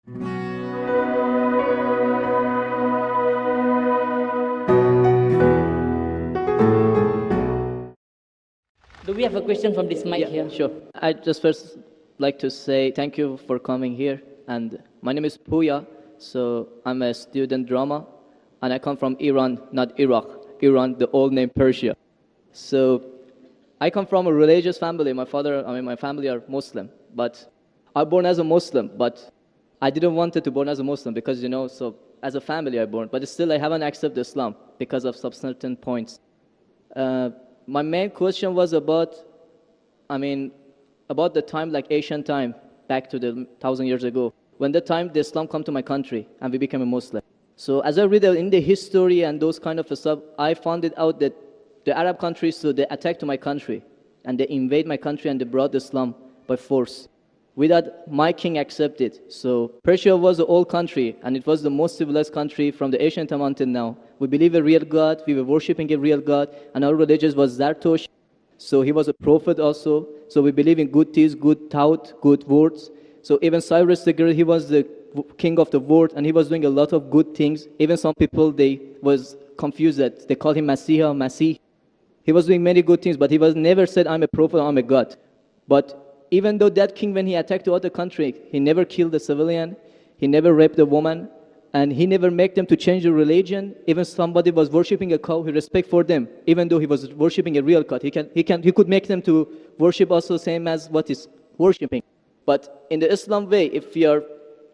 Do we have a question from this mic here? Sure. I just first like to say thank you for coming here. And my name is Puya. So I'm a student drama. And I come from Iran, not Iraq. Iran, the old name Persia. So I come from a religious family. My family are Muslim. But I born as a Muslim. But I didn't want to born as a Muslim because, so as a family I born. But still I haven't accepted Islam because of some certain points. My main question was about the time, like Asian time, back to the 1,000 years ago, when the time the Islam come to my country and we became a Muslim. So as I read in the history and those kind of stuff, I found it out that the Arab countries, so they attacked my country and they invade my country and they brought Islam by force without my king accepted. So Persia was the old country and it was the most civilized country from the ancient time until now. We believe a real God, we were worshipping a real God, and our religion was Zartosh. So he was a prophet also. So we believe in good deeds, good thought, good words. So even Cyrus the Great, he was the king of the world, and he was doing a lot of good things. Even some people, they was confused that they called him Masih. He was doing many good things, but he was never said, I'm a prophet, I'm a God. But even though that king, when he attacked the other country, he never killed a civilian, he never raped a woman, and he never made them to change the religion. Even somebody was worshipping a cow, he respect for them, even though he was worshipping a real God. He could make them to worship also same as what is worshipping. But in the Islam way, if you're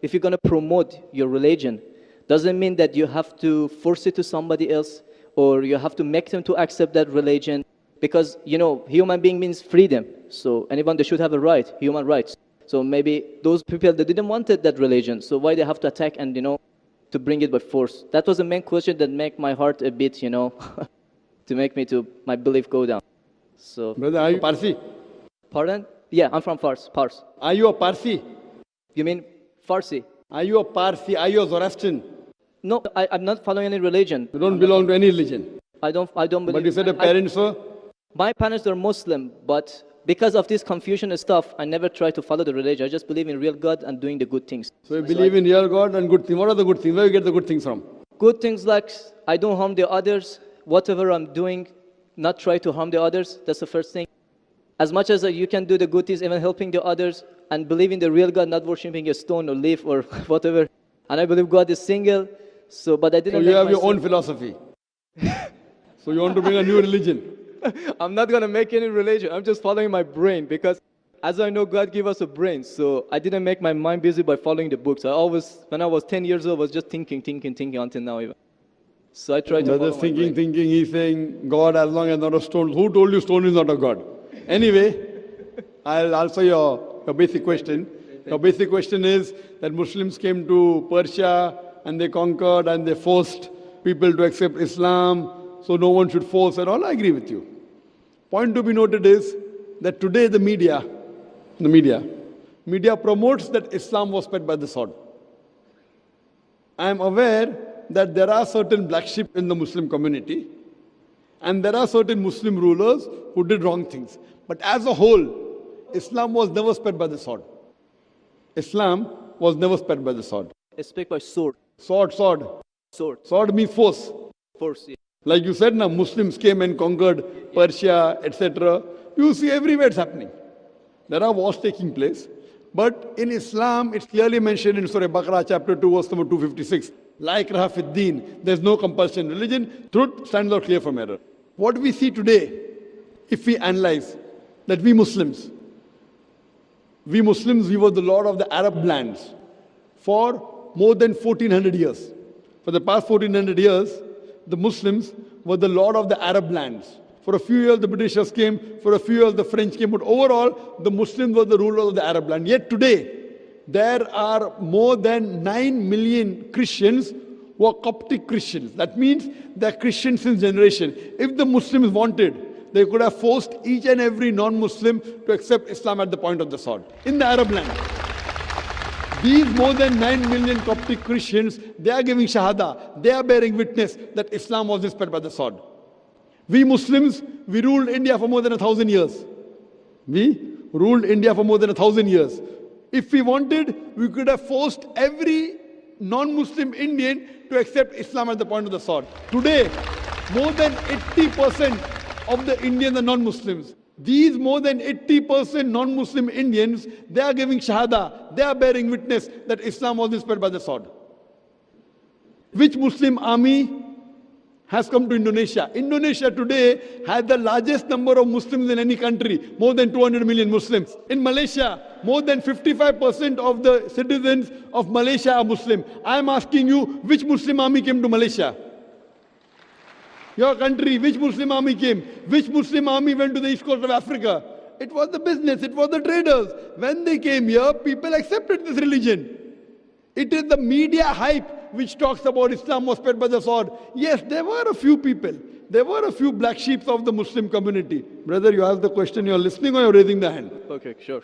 going to promote your religion, doesn't mean that you have to force it to somebody else or you have to make them to accept that religion. Because, human being means freedom. So anyone, they should have a right, human rights. So maybe those people, they didn't want that religion. So why they have to attack and, to bring it by force? That was the main question that made my heart a bit, to make me to my belief go down. So. Brother, are you Parsi? Pardon? Yeah, I'm from Fars. Are you a Parsi? You mean Farsi? Are you a Parsi? Are you a Zoroastrian? No, I'm not following any religion. You don't belong to any religion. I don't believe. But you said your parents were? My parents are Muslim, but because of this confusion and stuff, I never try to follow the religion. I just believe in real God and doing the good things. So you believe in real God and good things. What are the good things? Where do you get the good things from? Good things like I don't harm the others. Whatever I'm doing, not try to harm the others. That's the first thing. As much as you can do the good things, even helping the others, and believe in the real God, not worshipping a stone or leaf or whatever. And I believe God is single. But I didn't. So you have your own philosophy. So you want to bring a new religion. I'm not going to make any religion. I'm just following my brain because as I know, God gave us a brain. So I didn't make my mind busy by following the books. When I was 10 years old, I was just thinking until now even. So I tried to follow my brain. thinking, he's saying, God as long as not a stone. Who told you stone is not a God? Anyway, I'll answer your basic question. Your basic question is that Muslims came to Persia and they conquered and they forced people to accept Islam. So no one should force at all. I agree with you. Point to be noted is that today the media promotes that Islam was spread by the sword. I am aware that there are certain black sheep in the Muslim community and there are certain Muslim rulers who did wrong things. But as a whole, Islam was never spread by the sword. Islam was never spread by the sword. It's spread by sword. Sword. Sword means force. Force, yeah. Like you said, now Muslims came and conquered Persia, etc. You see everywhere it's happening. There are wars taking place. But in Islam, it's clearly mentioned in Surah Baqarah, chapter 2, verse number 256. La ikraha fid deen. There's no compulsion in religion. Truth stands out clear from error. What we see today, if we analyze, that we Muslims, we were the lord of the Arab lands for more than 1400 years. For the past 1400 years, the Muslims were the lord of the Arab lands. For a few years, the Britishers came. For a few years, the French came. But overall, the Muslims were the rulers of the Arab land. Yet today, there are more than 9 million Christians who are Coptic Christians. That means they're Christians since generation. If the Muslims wanted, they could have forced each and every non-Muslim to accept Islam at the point of the sword in the Arab land. These more than 9 million Coptic Christians, they are giving Shahada. They are bearing witness that Islam was spread by the sword. We Muslims, we ruled India for more than 1,000 years. We ruled India for more than 1,000 years. If we wanted, we could have forced every non-Muslim Indian to accept Islam at the point of the sword. Today, more than 80% of the Indians are non-Muslims. These more than 80% non-Muslim Indians, they are giving shahada, they are bearing witness that Islam was inspired by the sword. Which Muslim army has come to Indonesia? Indonesia today has the largest number of Muslims in any country, more than 200 million Muslims. In Malaysia, more than 55% of the citizens of Malaysia are Muslim. I am asking you, which Muslim army came to Malaysia? Your country, which Muslim army came? Which Muslim army went to the east coast of Africa? It was the business, it was the traders. When they came here, people accepted this religion. It is the media hype which talks about Islam was spread by the sword. Yes, there were a few people. There were a few black sheep of the Muslim community. Brother, you asked the question, you're listening or you're raising the hand? Okay, sure.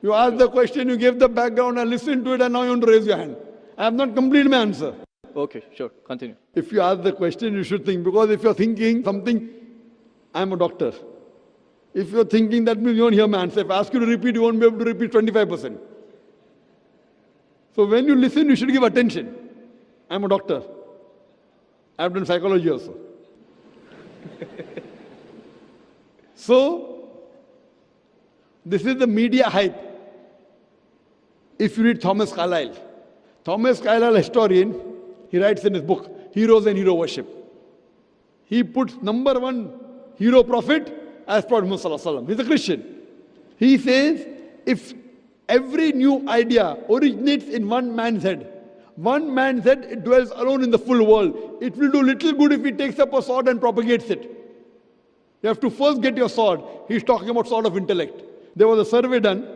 You asked the question, you gave the background, I listened to it, and now you want to raise your hand. I have not completed my answer. Okay, sure. Continue. If you ask the question, you should think. Because if you're thinking something, I'm a doctor. If you're thinking, that means you won't hear my answer. If I ask you to repeat, you won't be able to repeat 25%. So when you listen, you should give attention. I'm a doctor. I've done psychology also. So, this is the media hype. If you read Thomas Carlyle, a historian, he writes in his book, Heroes and Hero Worship. He puts number one hero prophet as Prophet Muhammad Sallallahu Alaihi Wasallam. He's a Christian. He says, if every new idea originates in one man's head, it dwells alone in the full world. It will do little good if he takes up a sword and propagates it. You have to first get your sword. He's talking about sword of intellect. There was a survey done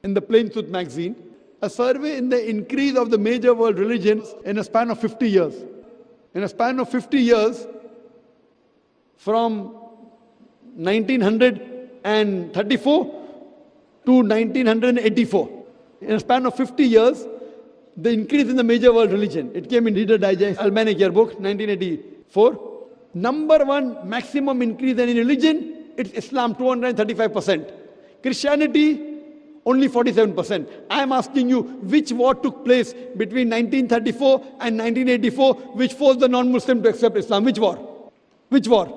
in the Plain Truth magazine, a survey in the increase of the major world religions in a span of 50 years. In a span of 50 years, from 1934 to 1984. In a span of 50 years, the increase in the major world religion. It came in Reader Digest, Almanac Yearbook, 1984. Number one maximum increase in religion, it's Islam, 235%. Christianity, only 47%. I am asking you, which war took place between 1934 and 1984, which forced the non-Muslim to accept Islam? Which war? Which war?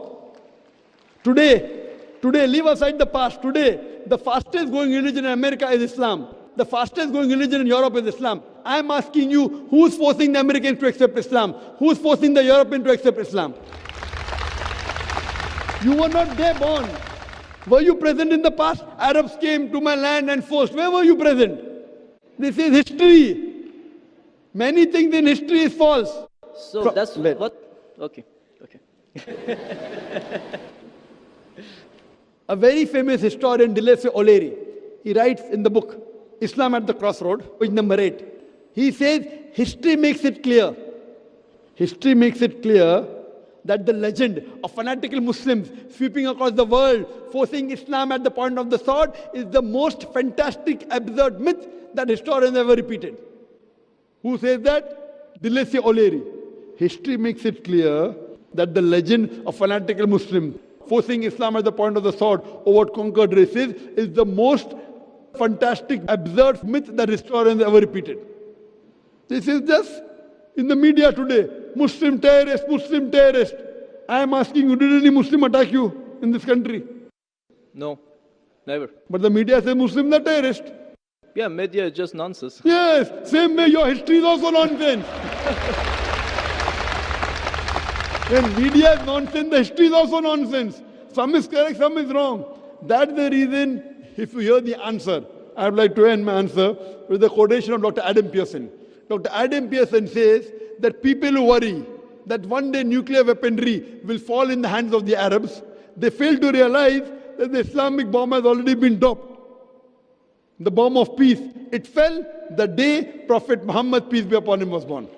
Today, leave aside the past. Today, the fastest growing religion in America is Islam. The fastest growing religion in Europe is Islam. I am asking you, who's forcing the Americans to accept Islam? Who's forcing the Europeans to accept Islam? You were not there born. Were you present in the past? Arabs came to my land and forced. Where were you present? This is history. Many things in history is false. So that's what? Okay. A very famous historian, Dilese O'Leary, he writes in the book, Islam at the Crossroad, page number 8. He says, history makes it clear that the legend of fanatical Muslims sweeping across the world, forcing Islam at the point of the sword, is the most fantastic, absurd myth that historians ever repeated. Who says that? Dilese O'Leary. History makes it clear that the legend of fanatical Muslims forcing Islam at the point of the sword over conquered races is the most fantastic, absurd myth that historians ever repeated. This is just in the media today. Muslim terrorist, Muslim terrorist. I am asking you, did any Muslim attack you in this country? No, never. But the media says Muslims are terrorists. Yeah, media is just nonsense. Yes, same way your history is also nonsense. When media is nonsense, the history is also nonsense. Some is correct, some is wrong. That's the reason, if you hear the answer, I would like to end my answer with a quotation of Dr. Adam Pearson. Dr. Adam Pearson says that people who worry that one day nuclear weaponry will fall in the hands of the Arabs, they fail to realize that the Islamic bomb has already been dropped. The bomb of peace. It fell the day Prophet Muhammad, peace be upon him, was born.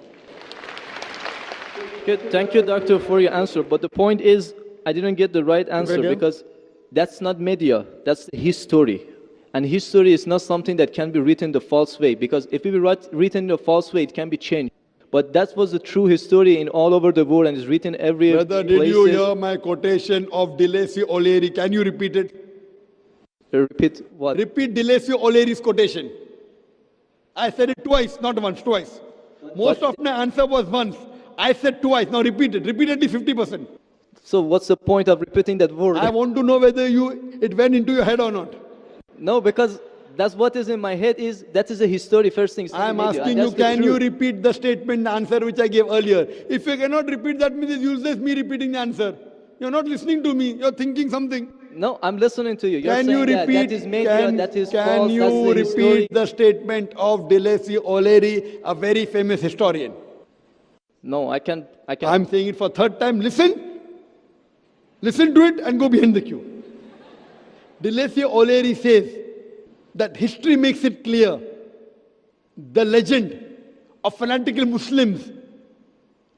Good. Thank you, doctor, for your answer. But the point is, I didn't get the right answer because that's not media, that's history. And history is not something that can be written the false way, because if it be written the false way, it can be changed. But that was the true history in all over the world and is written every Brother, did you hear my quotation of Dilese O'Leary? Can you repeat it? Repeat what? Repeat Dilese O'Leary's quotation. I said it twice, not once, twice. Most of my answer was once. I said twice. Now repeat it. Repeatedly 50%. So what's the point of repeating that word? I want to know whether it went into your head or not. No, because that's what is in my head that is a history first thing. I am asking you, can you repeat the statement, the answer which I gave earlier? If you cannot repeat, that means it's useless me repeating the answer. You're not listening to me. You're thinking something. No, I'm listening to you. You're Can saying you repeat? that is media, that is false, Can you that's the repeat history. the statement of Deleuze O'Leary, a very famous historian? No, I can. I'm saying it for third time. Listen to it and go behind the queue. Deleuze O'Leary says that history makes it clear the legend of fanatical Muslims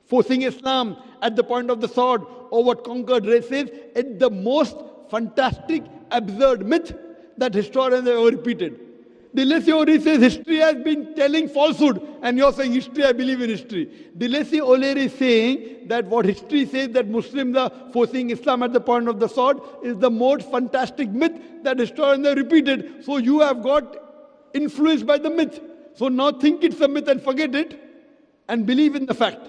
forcing Islam at the point of the sword over conquered races is the most fantastic, absurd myth that historians have ever repeated. Deleuze O'Leary says history has been telling falsehood, and you're saying history, I believe in history. Deleuze O'Leary is saying that what history says that Muslims are forcing Islam at the point of the sword is the most fantastic myth that historians have repeated. So you have got influenced by the myth. So now think it's a myth and forget it and believe in the fact.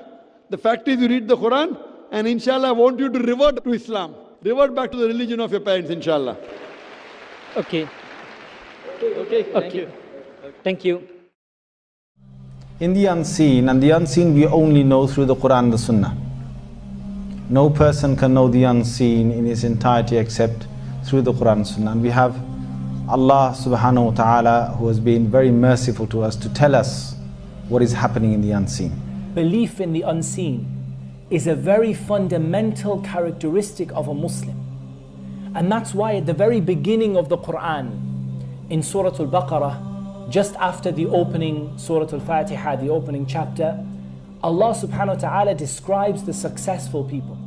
The fact is you read the Quran, and inshallah I want you to revert to Islam. Revert back to the religion of your parents, inshallah. Okay. Okay, thank you. Thank you. In the unseen, and the unseen we only know through the Quran and the Sunnah. No person can know the unseen in its entirety except through the Quran and Sunnah. And we have Allah subhanahu wa ta'ala who has been very merciful to us to tell us what is happening in the unseen. Belief in the unseen is a very fundamental characteristic of a Muslim. And that's why at the very beginning of the Quran, in Surah Al-Baqarah, just after the opening Surah Al-Fatiha, the opening chapter, Allah subhanahu wa ta'ala describes the successful people.